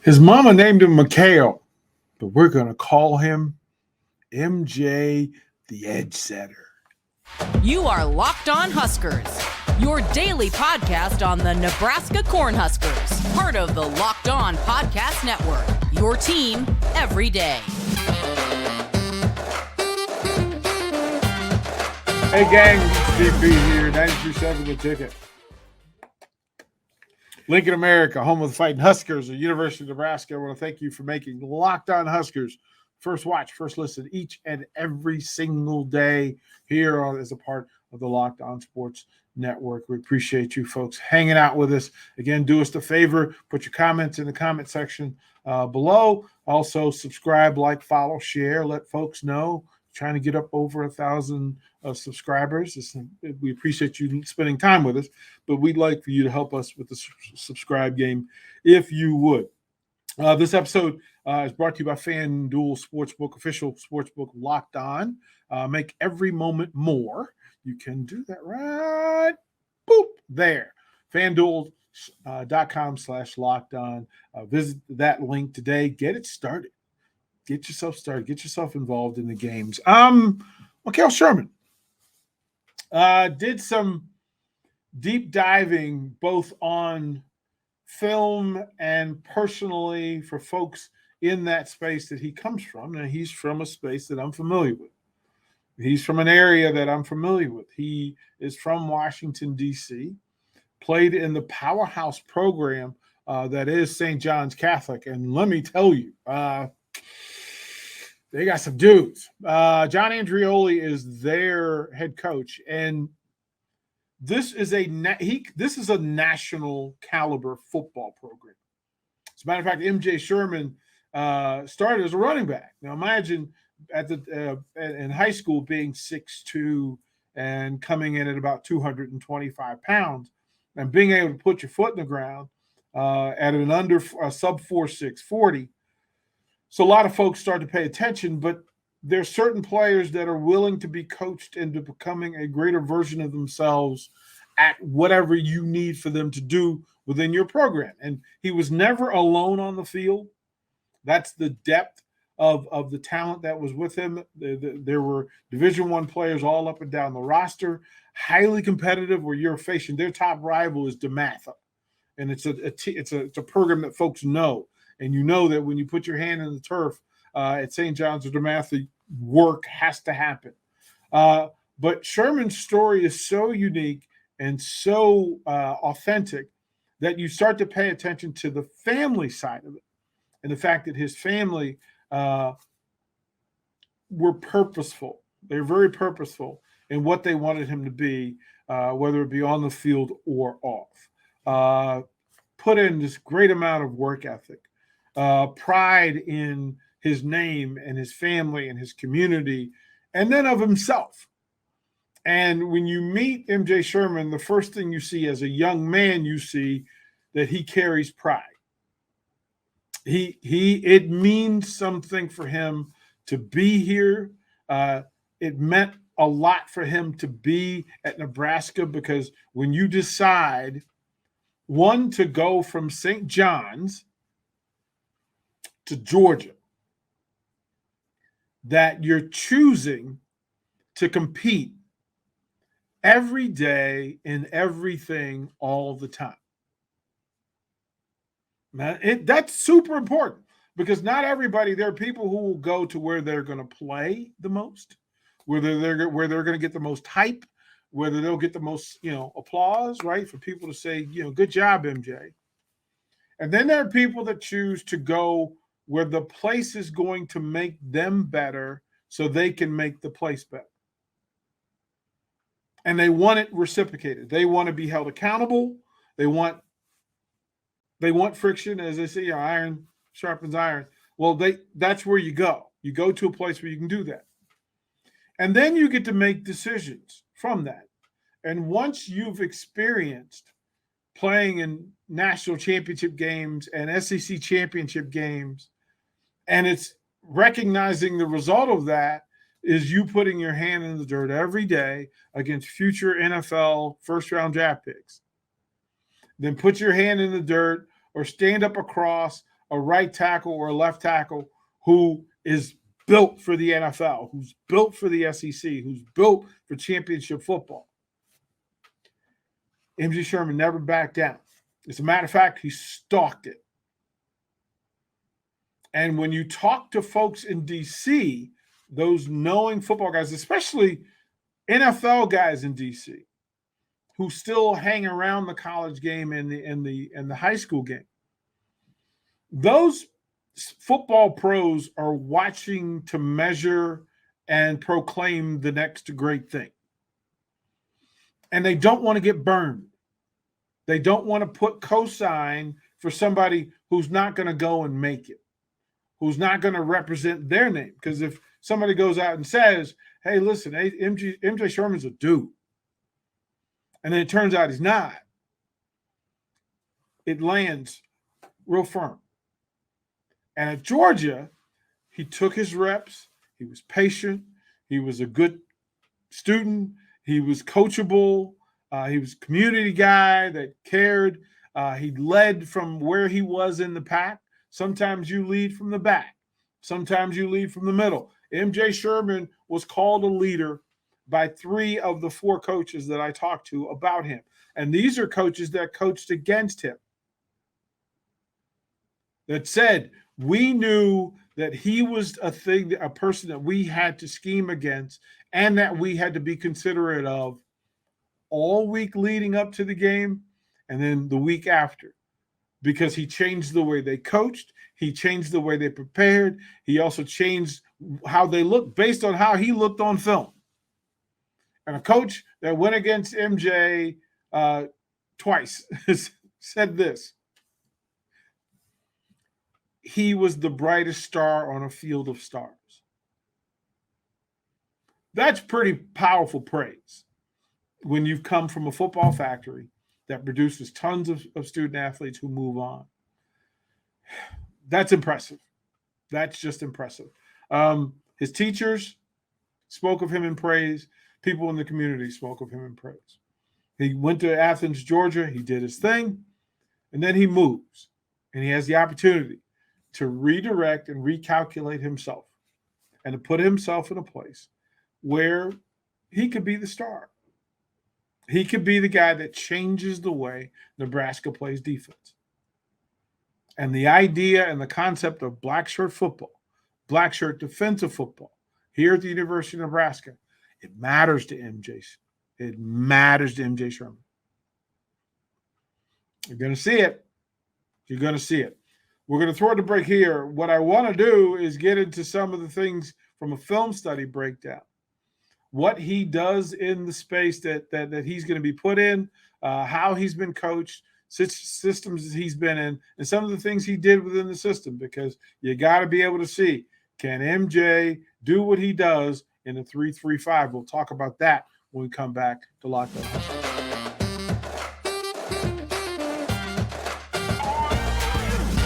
His mama named him Mikhail, but we're going to call him MJ the Edge Setter. You are Locked On Huskers, your daily podcast on the Nebraska Cornhuskers, part of the Locked On Podcast Network, your team every day. Hey gang, DP here, 93.7 The Ticket. Lincoln, America, home of the Fighting Huskers, the University of Nebraska. I want to thank you for making Locked On Huskers first watch, first listen each and every single day here as a part of the Locked On Sports Network. We appreciate you folks hanging out with us. Again, do us the favor, put your comments in the comment section below. Also, subscribe, like, follow, share, let folks know. Trying to get up over 1,000 subscribers. We appreciate you spending time with us, but we'd like for you to help us with the subscribe game if you would. This episode is brought to you by FanDuel Sportsbook, official sportsbook Locked On. Make every moment more. You can do that right there. FanDuel.com/locked on. Visit that link today. Get it started. Get yourself started. Get yourself involved in the games. MJ Sherman did some deep diving both on film and personally for folks in that space that he comes from. Now, he's from a space that I'm familiar with. He's from an area that I'm familiar with. He is from Washington, D.C., played in the powerhouse program that is St. John's Catholic. And let me tell you, they got some dudes. John Andreoli is their head coach, and this is a national caliber football program. As a matter of fact, MJ Sherman started as a running back. Now imagine in high school being 6'2" and coming in at about 225 pounds and being able to put your foot in the ground at an under sub 4.6 40. So a lot of folks start to pay attention, but there's certain players that are willing to be coached into becoming a greater version of themselves at whatever you need for them to do within your program. And he was never alone on the field. That's the depth of the talent that was with him. There were Division I players all up and down the roster, highly competitive, where you're facing their top rival is DeMatha. And it's a program that folks know. And you know that when you put your hand in the turf at St. John's or DeMatha, work has to happen. But Sherman's story is so unique and so authentic that you start to pay attention to the family side of it. And the fact that his family were purposeful. They're very purposeful in what they wanted him to be, whether it be on the field or off. Put in this great amount of work ethic. Pride in his name and his family and his community, and then of himself. And when you meet MJ Sherman, the first thing you see as a young man, you see that he carries pride. It means something for him to be here. It meant a lot for him to be at Nebraska, because when you decide, one, to go from St. John's to Georgia, that you're choosing to compete every day in everything all the time. Now, that's super important, because not everybody, there are people who will go to where they're going to play the most, where they're going to get the most hype, whether they'll get the most, applause, right? For people to say, good job, MJ. And then there are people that choose to go where the place is going to make them better so they can make the place better. And they want it reciprocated. They want to be held accountable. They want friction, as they say, iron sharpens iron. Well, that's where you go. You go to a place where you can do that. And then you get to make decisions from that. And once you've experienced playing in national championship games and SEC championship games, and it's recognizing the result of that is you putting your hand in the dirt every day against future NFL first-round draft picks. Then put your hand in the dirt or stand up across a right tackle or a left tackle who is built for the NFL, who's built for the SEC, who's built for championship football. MJ Sherman never backed down. As a matter of fact, he stalked it. And when you talk to folks in D.C., those knowing football guys, especially NFL guys in D.C., who still hang around the college game and the high school game, those football pros are watching to measure and proclaim the next great thing. And they don't want to get burned. They don't want to put cosign for somebody who's not going to go and make it, who's not going to represent their name. Because if somebody goes out and says, hey, listen, MJ Sherman's a dude, and then it turns out he's not, it lands real firm. And at Georgia, he took his reps. He was patient. He was a good student. He was coachable. He was a community guy that cared. He led from where he was in the pack. Sometimes you lead from the back. Sometimes you lead from the middle. MJ Sherman was called a leader by 3 of the 4 coaches that I talked to about him. And these are coaches that coached against him, that said, we knew that he was a person that we had to scheme against and that we had to be considerate of all week leading up to the game and then the week after, because he changed the way they coached. He changed the way they prepared. He also changed how they looked based on how he looked on film. And a coach that went against MJ twice said this: he was the brightest star on a field of stars. That's pretty powerful praise when you've come from a football factory that produces tons of student athletes who move on. That's impressive. That's just impressive. His teachers spoke of him in praise. People in the community spoke of him in praise. He went to Athens, Georgia. He did his thing. And then he moves. And he has the opportunity to redirect and recalculate himself and to put himself in a place where he could be the star. He could be the guy that changes the way Nebraska plays defense. And the idea and the concept of black shirt football, black shirt defensive football here at the University of Nebraska, it matters to MJ. It matters to MJ Sherman. You're going to see it. You're going to see it. We're going to throw it to break here. What I want to do is get into some of the things from a film study breakdown. What he does in the space that he's going to be put in, how he's been coached, systems he's been in, and some of the things he did within the system, because you got to be able to see, can MJ do what he does in a 3-3-5? We'll talk about that when we come back to Locked On Huskers.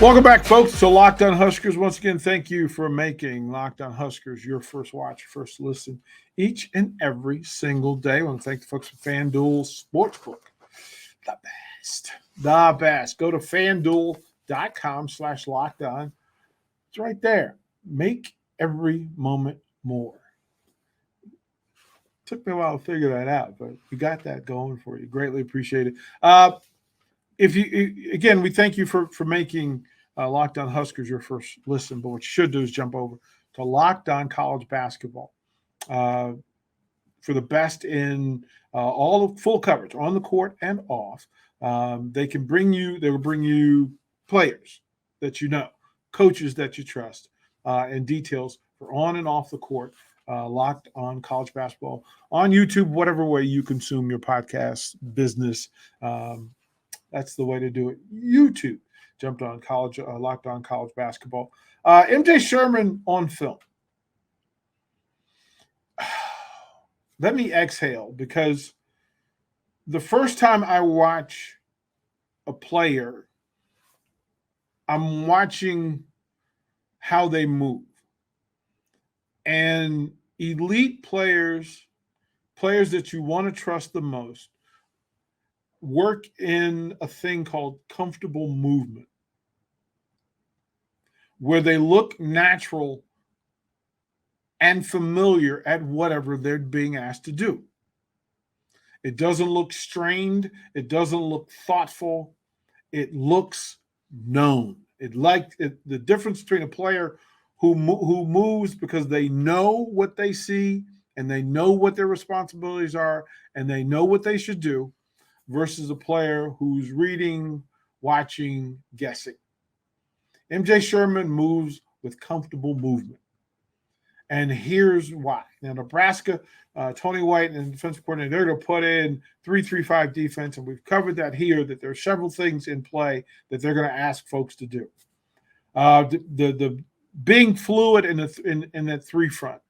Welcome back, folks, to Locked On Huskers. Once again, thank you for making Locked On Huskers your first watch, first listen each and every single day. I want to thank the folks at FanDuel Sportsbook. The best. Go to FanDuel.com/lockedon. It's right there. Make every moment more. Took me a while to figure that out, but we got that going for you. Greatly appreciate it. We thank you for making Locked On Huskers your first listen. But what you should do is jump over to Locked On College Basketball for the best in all of full coverage on the court and off. They will bring you players that you know, coaches that you trust, and details for on and off the court. Locked On College Basketball on YouTube, whatever way you consume your podcast business. That's the way to do it. YouTube. Jumped on Locked On College Basketball. MJ Sherman on film. Let me exhale, because the first time I watch a player, I'm watching how they move. And elite players that you want to trust the most, work in a thing called comfortable movement. where they look natural and familiar at whatever they're being asked to do. It doesn't look strained. It doesn't look thoughtful. It looks known. The difference between a player who moves because they know what they see and they know what their responsibilities are and they know what they should do versus a player who's reading, watching, guessing. MJ Sherman moves with comfortable movement. And here's why. Now, Nebraska, Tony White and the defensive coordinator, they're going to put in 3-3-5 defense, and we've covered that here, that there are several things in play that they're going to ask folks to do. The being fluid in that three front,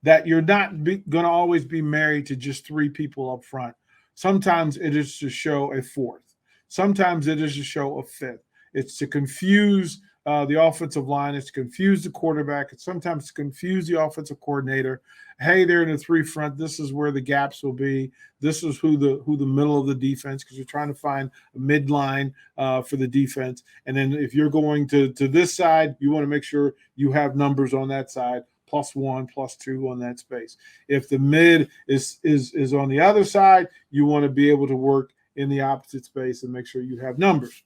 that you're not going to always be married to just three people up front. Sometimes it is to show a fourth. Sometimes it is to show a fifth. It's to confuse the offensive line. It's to confuse the quarterback. It's sometimes to confuse the offensive coordinator. Hey, they're in the three front. This is where the gaps will be. This is who the middle of the defense, because you're trying to find a midline for the defense. And then if you're going to this side, you want to make sure you have numbers on that side, +1, +2 on that space. If the mid is on the other side, you want to be able to work in the opposite space and make sure you have numbers.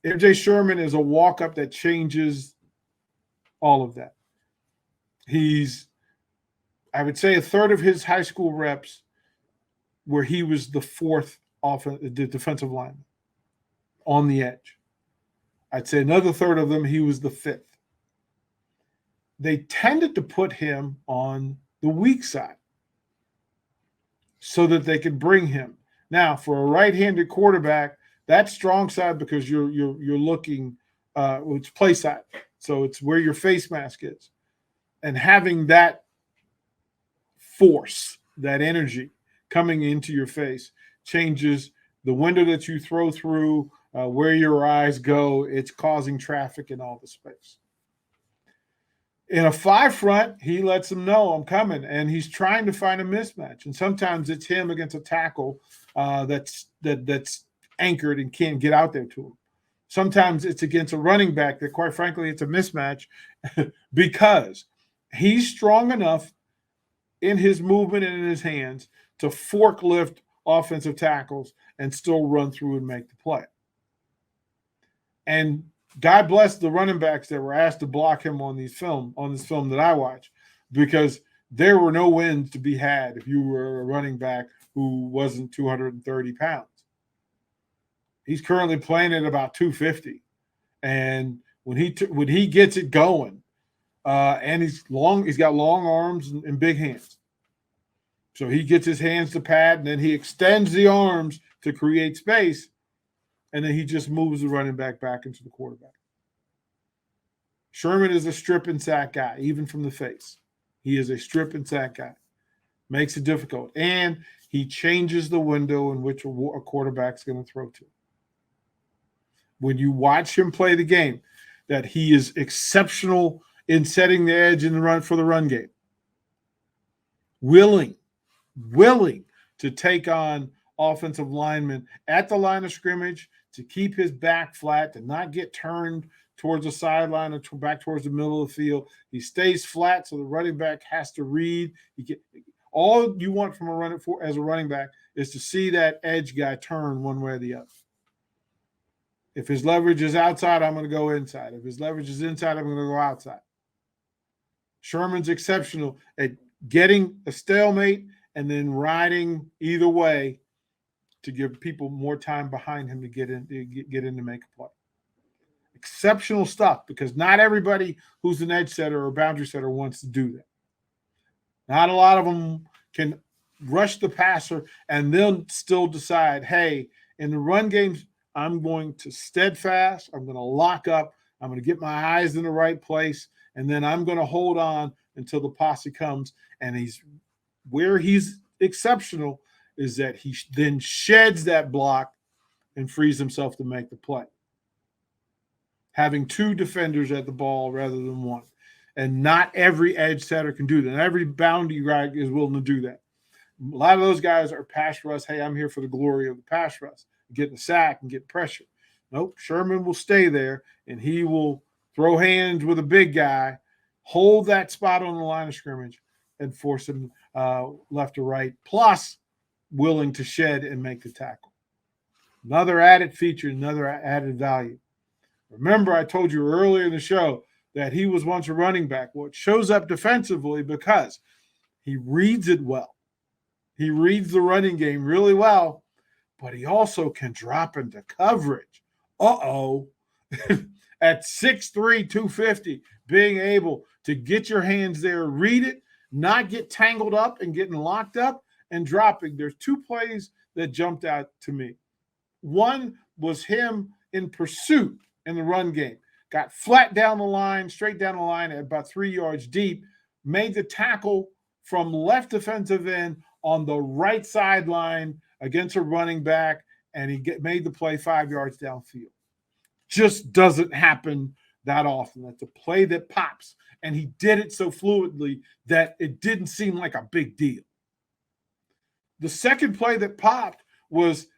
MJ Sherman is a walk-up that changes all of that. He's, I would say, a third of his high school reps where he was the fourth defensive lineman on the edge. I'd say another third of them, he was the fifth. They tended to put him on the weak side so that they could bring him. Now, for a right-handed quarterback, that's strong side because you're looking, it's play side. So it's where your face mask is. And having that force, that energy coming into your face changes the window that you throw through, where your eyes go. It's causing traffic in all the space. In a five front, he lets them know I'm coming, and he's trying to find a mismatch. And sometimes it's him against a tackle that's anchored and can't get out there to him. Sometimes it's against a running back that, quite frankly, it's a mismatch because he's strong enough in his movement and in his hands to forklift offensive tackles and still run through and make the play. And God bless the running backs that were asked to block him on this film that I watched, because there were no wins to be had if you were a running back who wasn't 230 pounds. He's currently playing at about 250, and when he gets it going, and he's got long arms and big hands, so he gets his hands to pad, and then he extends the arms to create space, and then he just moves the running back into the quarterback. Sherman is a strip and sack guy, even from the face. He is a strip and sack guy. Makes it difficult, and he changes the window in which a quarterback's going to throw to. When you watch him play the game, that he is exceptional in setting the edge in the run for the run game. Willing to take on offensive linemen at the line of scrimmage, to keep his back flat, to not get turned towards the sideline or back towards the middle of the field. He stays flat, so the running back has to read. All you want from as a running back is to see that edge guy turn one way or the other. If his leverage is outside, I'm going to go inside. If his leverage is inside, I'm going to go outside. Sherman's exceptional at getting a stalemate and then riding either way to give people more time behind him to get in to make a play. Exceptional stuff, because not everybody who's an edge setter or boundary setter wants to do that. Not a lot of them can rush the passer and then still decide, hey, in the run games, I'm going to steadfast. I'm going to lock up. I'm going to get my eyes in the right place. And then I'm going to hold on until the posse comes. And where he's exceptional is that he then sheds that block and frees himself to make the play. Having two defenders at the ball rather than one. And not every edge setter can do that. And every boundary guy is willing to do that. A lot of those guys are pass rush. Hey, I'm here for the glory of the pass rush. Getting a sack and get pressure. Nope, Sherman will stay there, and he will throw hands with a big guy, hold that spot on the line of scrimmage, and force him left or right, plus willing to shed and make the tackle. Another added feature, another added value. Remember, I told you earlier in the show that he was once a running back. Well, it shows up defensively because he reads it well. He reads the running game really well, but he also can drop into coverage. At 6'3", 250, being able to get your hands there, read it, not get tangled up and getting locked up and dropping. There's two plays that jumped out to me. One was him in pursuit in the run game. Got flat down the line, straight down the line at about 3 yards deep, made the tackle from left defensive end on the right sideline against a running back, and he made the play 5 yards downfield. Just doesn't happen that often. That's a play that pops, and he did it so fluidly that it didn't seem like a big deal. The second play that popped was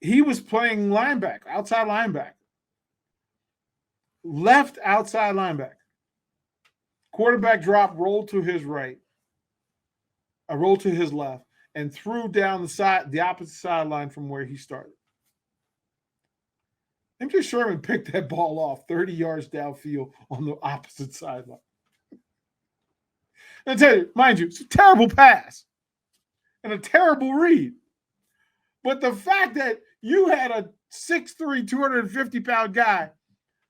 he was playing linebacker, outside linebacker, left outside linebacker. Quarterback drop, rolled to his right, rolled to his left, and threw down the opposite sideline from where he started. MJ Sherman picked that ball off 30 yards downfield on the opposite sideline. And I tell you, mind you, it's a terrible pass and a terrible read. But the fact that you had a 6'3", 250-pound guy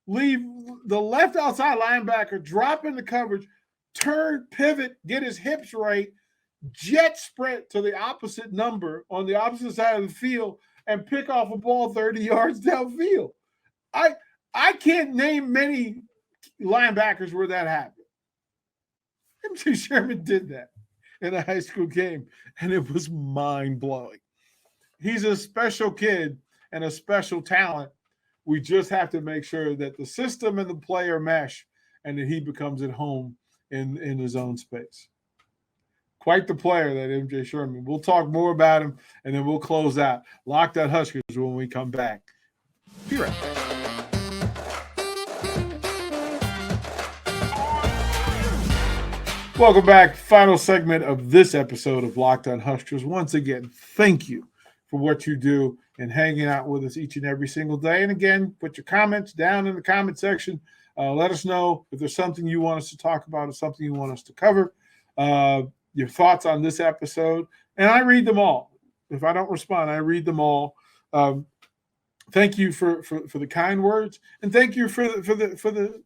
leave the left outside linebacker, drop into coverage, turn, pivot, get his hips right, jet sprint to the opposite number on the opposite side of the field, and pick off a ball 30 yards downfield. I can't name many linebackers where that happened. MJ Sherman did that in a high school game, and it was mind-blowing. He's a special kid and a special talent. We just have to make sure that the system and the player mesh and that he becomes at home in his own space. Quite the player, that MJ Sherman. We'll talk more about him, and then we'll close out Locked On Huskers when we come back. Be right back. Welcome back. Final segment of this episode of Locked On Huskers. Once again, thank you for what you do and hanging out with us each and every single day. And again, put your comments down in the comment section. Let us know if there's something you want us to talk about or something you want us to cover. Your thoughts on this episode. And I read them all. If I don't respond, I read them all. Thank you for the kind words, and thank you for the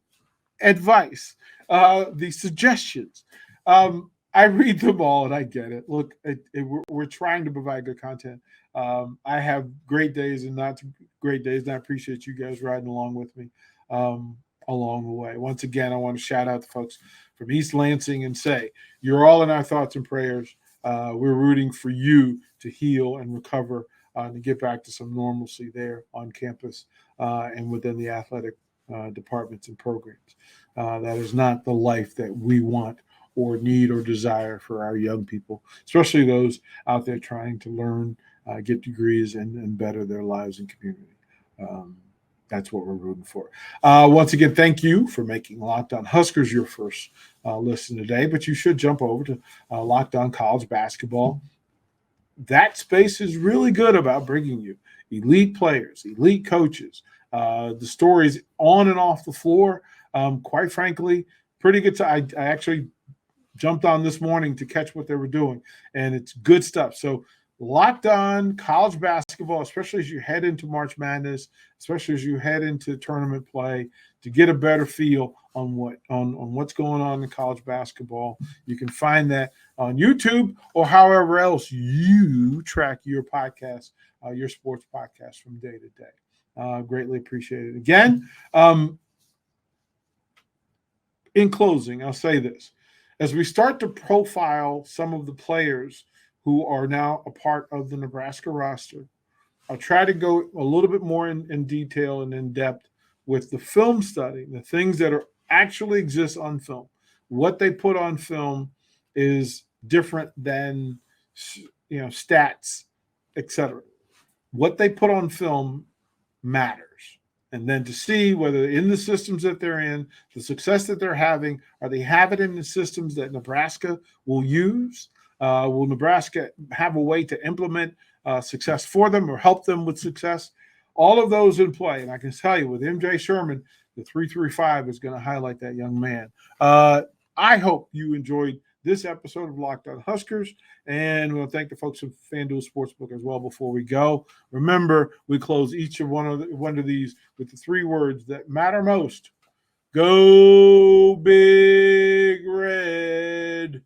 advice, the suggestions. I read them all, and I get it. Look, we're trying to provide good content. I have great days and not great days, and I appreciate you guys riding along with me along the way. Once again, I want to shout out the folks from East Lansing and say, you're all in our thoughts and prayers. We're rooting for you to heal and recover and to get back to some normalcy there on campus and within the athletic departments and programs. That is not the life that we want or need or desire for our young people, especially those out there trying to learn, get degrees, and better their lives and community. That's what we're rooting for. Once again, thank you for making Locked On Huskers your first listen today, but you should jump over to Locked On College Basketball. That space is really good about bringing you elite players, elite coaches, the stories on and off the floor. Quite frankly, pretty good. I actually jumped on this morning to catch what they were doing, and it's good stuff. So Locked On College Basketball, especially as you head into March Madness, especially as you head into tournament play, to get a better feel on what's going on in college basketball. You can find that on YouTube or however else you track your podcast, your sports podcast from day to day. Greatly appreciate it. Again, in closing, I'll say this. As we start to profile some of the players who are now a part of the Nebraska roster, I'll try to go a little bit more in detail and in depth with the film study, the things that actually exist on film. What they put on film is different than stats, etc. What they put on film matters. And then to see whether in the systems that they're in, the success that they're having, are they have it in the systems that Nebraska will use? Will Nebraska have a way to implement success for them or help them with success? All of those in play. And I can tell you with MJ Sherman, the 335 is going to highlight that young man. I hope you enjoyed this episode of Locked On Huskers, and we'll thank the folks at FanDuel Sportsbook as well before we go. Remember, we close each of one of these with the 3 words that matter most. Go Big Red.